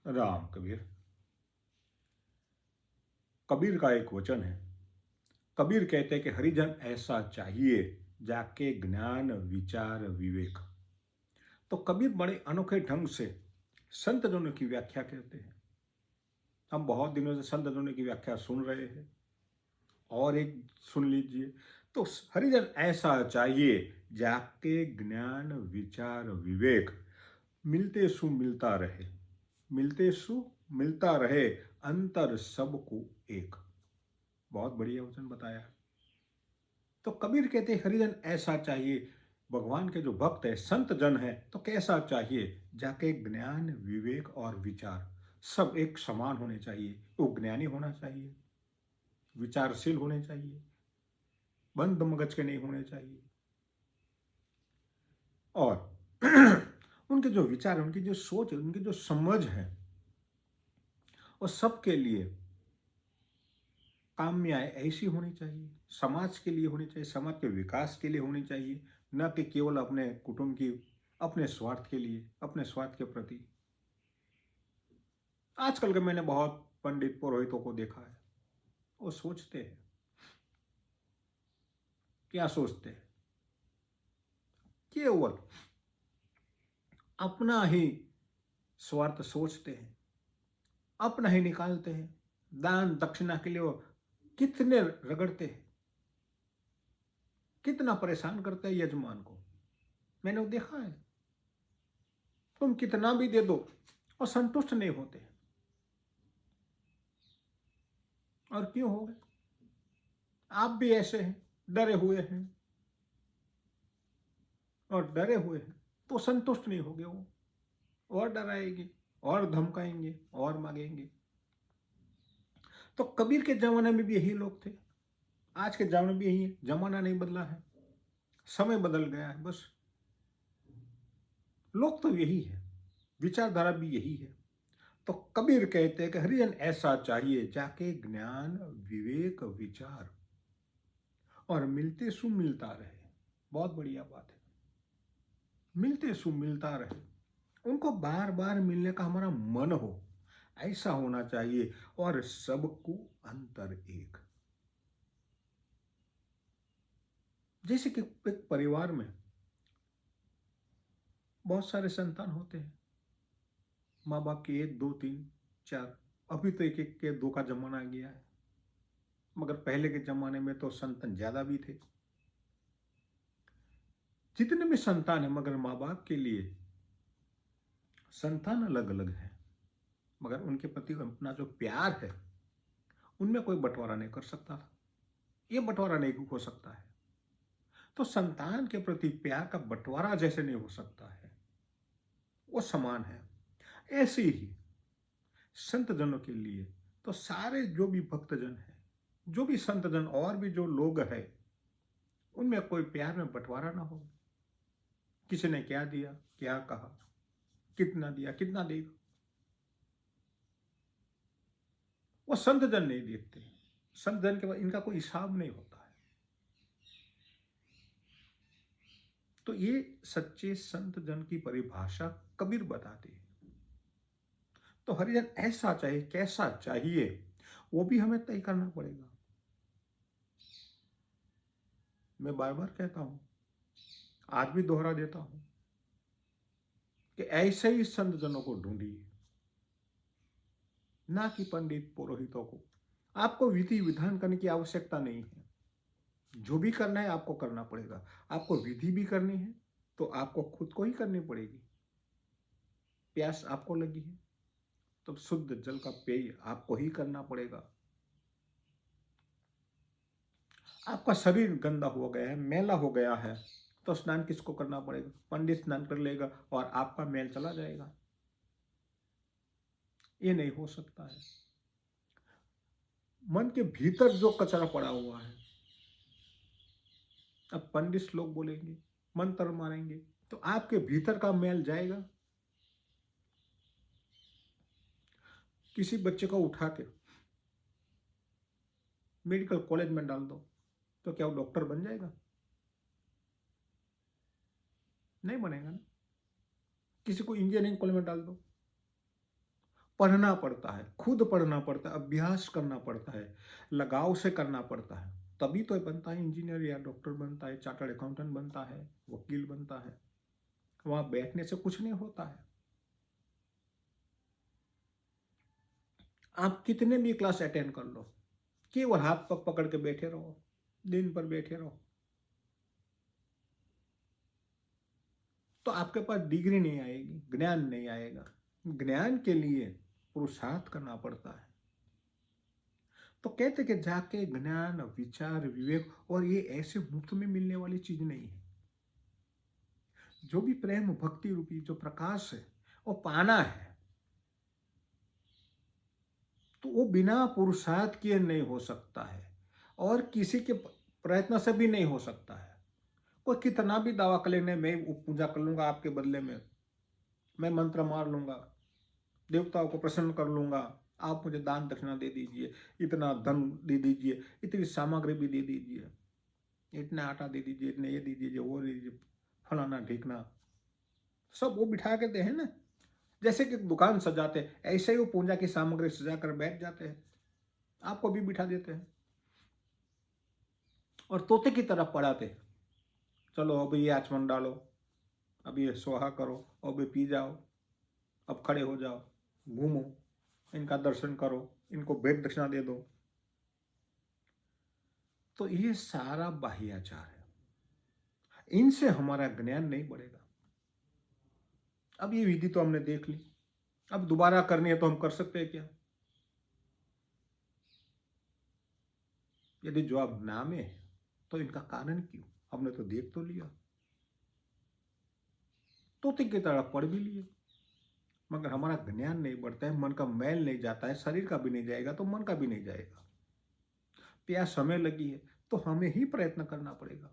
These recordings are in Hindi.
राम कबीर। कबीर का एक वचन है। कबीर कहते हैं कि हरिजन ऐसा चाहिए जाके ज्ञान विचार विवेक। तो कबीर बड़े अनोखे ढंग से संत जनों की व्याख्या करते हैं। हम बहुत दिनों से संत जनों की व्याख्या सुन रहे हैं और एक सुन लीजिए। तो हरिजन ऐसा चाहिए जाके ज्ञान विचार विवेक मिलते सु मिलता रहे, मिलते सु मिलता रहे, अंतर सबको एक। बहुत बढ़िया वचन बताया है। तो कबीर कहते हैं हरिजन ऐसा चाहिए। भगवान के जो भक्त है संत जन है तो कैसा चाहिए जाके ज्ञान विवेक और विचार सब एक समान होने चाहिए। वो ज्ञानी होना चाहिए, विचारशील होने चाहिए, बंद मगज के नहीं होने चाहिए और उनके जो विचार है, उनकी जो सोच है, उनकी जो समझ है वो सबके लिए काम में आए ऐसी होनी चाहिए। समाज के लिए होनी चाहिए, समाज के विकास के लिए होनी चाहिए, न कि केवल अपने कुटुंब की, अपने स्वार्थ के लिए, अपने स्वार्थ के प्रति। आजकल के मैंने बहुत पंडित पुरोहितों को देखा है। वो सोचते हैं, क्या सोचते हैं? केवल अपना ही स्वार्थ सोचते हैं, अपना ही निकालते हैं। दान दक्षिणा के लिए वो कितने रगड़ते हैं, कितना परेशान करते हैं यजमान को। मैंने वो देखा है। तुम कितना भी दे दो और संतुष्ट नहीं होते। और क्यों हो गए? आप भी ऐसे हैं, डरे हुए हैं, और डरे हुए हैं तो संतुष्ट नहीं होंगे। वो और डराएंगे और धमकाएंगे और मांगेंगे। तो कबीर के जमाने में भी यही लोग थे, आज के जमाने में भी यही है। जमाना नहीं बदला है, समय बदल गया है बस। लोग तो यही है, विचारधारा भी यही है। तो कबीर कहते हैं कि हरिजन ऐसा चाहिए जाके ज्ञान विवेक विचार और मिलते सु मिलता रहे। बहुत बढ़िया बात है, मिलते सु मिलता रहे। उनको बार बार मिलने का हमारा मन हो, ऐसा होना चाहिए। और सबको अंतर एक। जैसे कि एक परिवार में बहुत सारे संतान होते हैं, माँ बाप के एक दो तीन चार। अभी तो एक एक के दो का जमाना आ गया है, मगर पहले के जमाने में तो संतान ज्यादा भी थे। जितने भी संतान है, मगर माँ बाप के लिए संतान अलग अलग है, मगर उनके प्रति अपना जो प्यार है उनमें कोई बंटवारा नहीं कर सकता था। ये बंटवारा नहीं हो सकता है। तो संतान के प्रति प्यार का बंटवारा जैसे नहीं हो सकता है, वो समान है। ऐसे ही संत जनों के लिए तो सारे जो भी भक्तजन है, जो भी संत जन और भी जो लोग है, उनमें कोई प्यार में बंटवारा ना हो। किसी ने क्या दिया, क्या कहा, कितना दिया, कितना देगा, वो संत जन नहीं देखते। संत जन के बाद इनका कोई हिसाब नहीं होता है। तो ये सच्चे संत जन की परिभाषा कबीर बताते हैं। तो हरिजन ऐसा चाहिए, कैसा चाहिए, वो भी हमें तय करना पड़ेगा। मैं बार बार कहता हूं, आज भी दोहरा देता हूं कि ऐसे ही संत जनों को ढूंढिए, ना कि पंडित पुरोहितों को। आपको विधि विधान करने की आवश्यकता नहीं है। जो भी करना है आपको करना पड़ेगा। आपको विधि भी करनी है तो आपको खुद को ही करनी पड़ेगी। प्यास आपको लगी है तो शुद्ध जल का पेय आपको ही करना पड़ेगा। आपका शरीर गंदा हो गया है, मैला हो गया है, तो स्नान किसको करना पड़ेगा? पंडित स्नान कर लेगा और आपका मैल चला जाएगा। ये नहीं हो सकता है। मन के भीतर जो कचरा पड़ा हुआ है, अब पंडित लोग बोलेंगे, मंत्र मारेंगे, तो आपके भीतर का मैल जाएगा। किसी बच्चे को उठा के मेडिकल कॉलेज में डाल दो तो क्या वो डॉक्टर बन जाएगा? नहीं बनेगा ना। किसी को इंजीनियरिंग कॉलेज में डाल दो, पढ़ना पड़ता है, खुद पढ़ना पड़ता है, अभ्यास करना पड़ता है, लगाव से करना पड़ता है, तभी तो बनता है इंजीनियर या डॉक्टर बनता है, चार्टर्ड अकाउंटेंट बनता है, वकील बनता है। वहां बैठने से कुछ नहीं होता है। आप कितने भी क्लास अटेंड कर लो, केवल हाथ पग पकड़ के बैठे रहो, दिन भर बैठे रहो, तो आपके पास डिग्री नहीं आएगी, ज्ञान नहीं आएगा। ज्ञान के लिए पुरुषार्थ करना पड़ता है। तो कहते कि जाके ज्ञान, विचार, विवेक, और ये ऐसे मुफ्त में मिलने वाली चीज नहीं है। जो भी प्रेम भक्ति रूपी जो प्रकाश है वो पाना है, तो वो बिना पुरुषार्थ किए नहीं हो सकता है, और किसी के प्रयत्न से भी नहीं हो सकता है। कोई कितना भी दावा कर लेने, मैं वो पूजा कर लूंगा आपके बदले में, मैं मंत्र मार लूंगा, देवताओं को प्रसन्न कर लूंगा, आप मुझे दान दक्षिणा दे दीजिए, इतना धन दे दीजिए, इतनी सामग्री भी दे दीजिए, इतना आटा दे दीजिए, इतने ये दे दीजिए, वो दे दीजिए, फलाना ढीकना, सब वो बिठा के दे है ना। जैसे कि दुकान सजाते हैं, ऐसे ही वो पूजा की सामग्री सजा कर बैठ जाते हैं, आपको भी बिठा देते हैं और तोते की तरफ पढ़ाते हैं। चलो अब ये आचमन डालो, अब ये स्वाहा करो, अब ये पी जाओ, अब खड़े हो जाओ, घूमो, इनका दर्शन करो, इनको भेंट दक्षिणा दे दो। तो ये सारा बाह्याचार है, इनसे हमारा ज्ञान नहीं बढ़ेगा। अब ये विधि तो हमने देख ली, अब दोबारा करनी है तो हम कर सकते हैं क्या? यदि जवाब ना में है तो इनका कारण क्यों? हमने तो देख तो लिया, तोते की तरह पढ़ भी लिए, मगर हमारा ज्ञान नहीं बढ़ता है, मन का मैल नहीं जाता है, शरीर का भी नहीं जाएगा तो मन का भी नहीं जाएगा। प्यास हमें लगी है तो हमें ही प्रयत्न करना पड़ेगा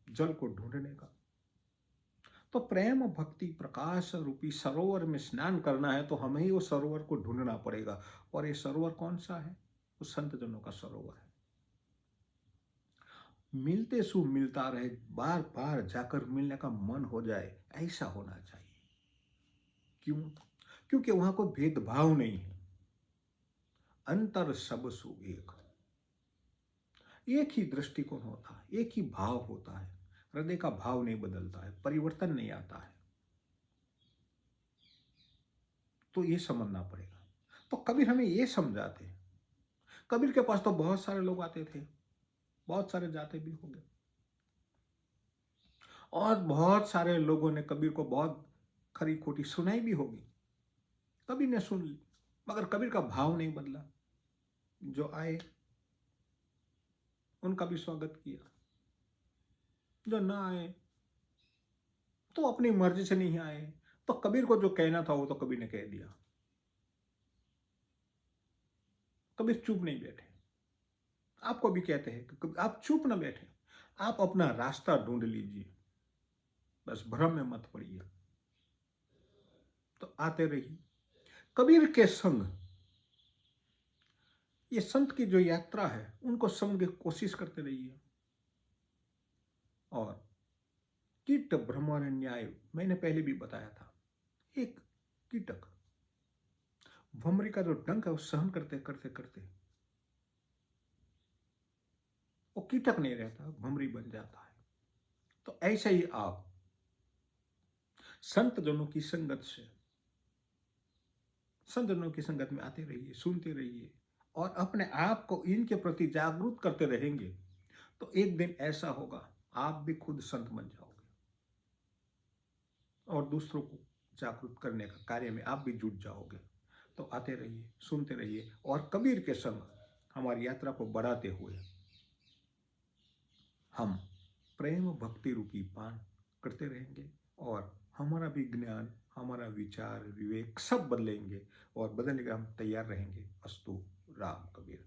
जल को ढूंढने का। तो प्रेम भक्ति प्रकाश रूपी सरोवर में स्नान करना है तो हमें ही वो सरोवर को ढूंढना पड़ेगा। और ये सरोवर कौन सा है? वो संत जनों का सरोवर है। मिलते सु मिलता रहे, बार बार जाकर मिलने का मन हो जाए, ऐसा होना चाहिए। क्यों? क्योंकि वहां कोई भेदभाव नहीं है, अंतर सब सु एक ही दृष्टिकोण होता है, एक ही भाव होता है, हृदय का भाव नहीं बदलता है, परिवर्तन नहीं आता है। तो ये समझना पड़ेगा। तो कबीर हमें ये समझाते हैं। कबीर के पास तो बहुत सारे लोग आते थे, बहुत सारे जाते भी होंगे, और बहुत सारे लोगों ने कबीर को बहुत खरी खोटी सुनाई भी होगी, कबीर ने सुन ली, मगर कबीर का भाव नहीं बदला। जो आए उनका भी स्वागत किया, जो ना आए तो अपनी मर्जी से नहीं आए, तो कबीर को जो कहना था वो तो कबीर ने कह दिया। कबीर चुप नहीं बैठे। आपको भी कहते हैं कि आप चुप ना बैठे, आप अपना रास्ता ढूंढ लीजिए, बस भ्रम में मत पड़िए। तो आते रहिए कबीर के संग। ये संत की जो यात्रा है उनको समझ की कोशिश करते रहिए। और कीट भ्रमण न्याय मैंने पहले भी बताया था। एक कीटक भमरी का जो डंक है वो सहन करते करते करते वो कीटक नहीं रहता, भमरी बन जाता है। तो ऐसे ही आप संत जनों की संगत से, संत जनों की संगत में आते रहिए, सुनते रहिए, और अपने आप को इनके प्रति जागरूक करते रहेंगे। तो एक दिन ऐसा होगा आप भी खुद संत बन जाओगे और दूसरों को जागरूक करने का कार्य में आप भी जुट जाओगे। तो आते रहिए, सुनते रहिए, और कबीर के संग हमारी यात्रा को बढ़ाते हुए हम प्रेम भक्ति रूपी पान करते रहेंगे, और हमारा भी ज्ञान, हमारा विचार, विवेक सब बदलेंगे, और बदलने के हम तैयार रहेंगे। अस्तु। राम कबीर।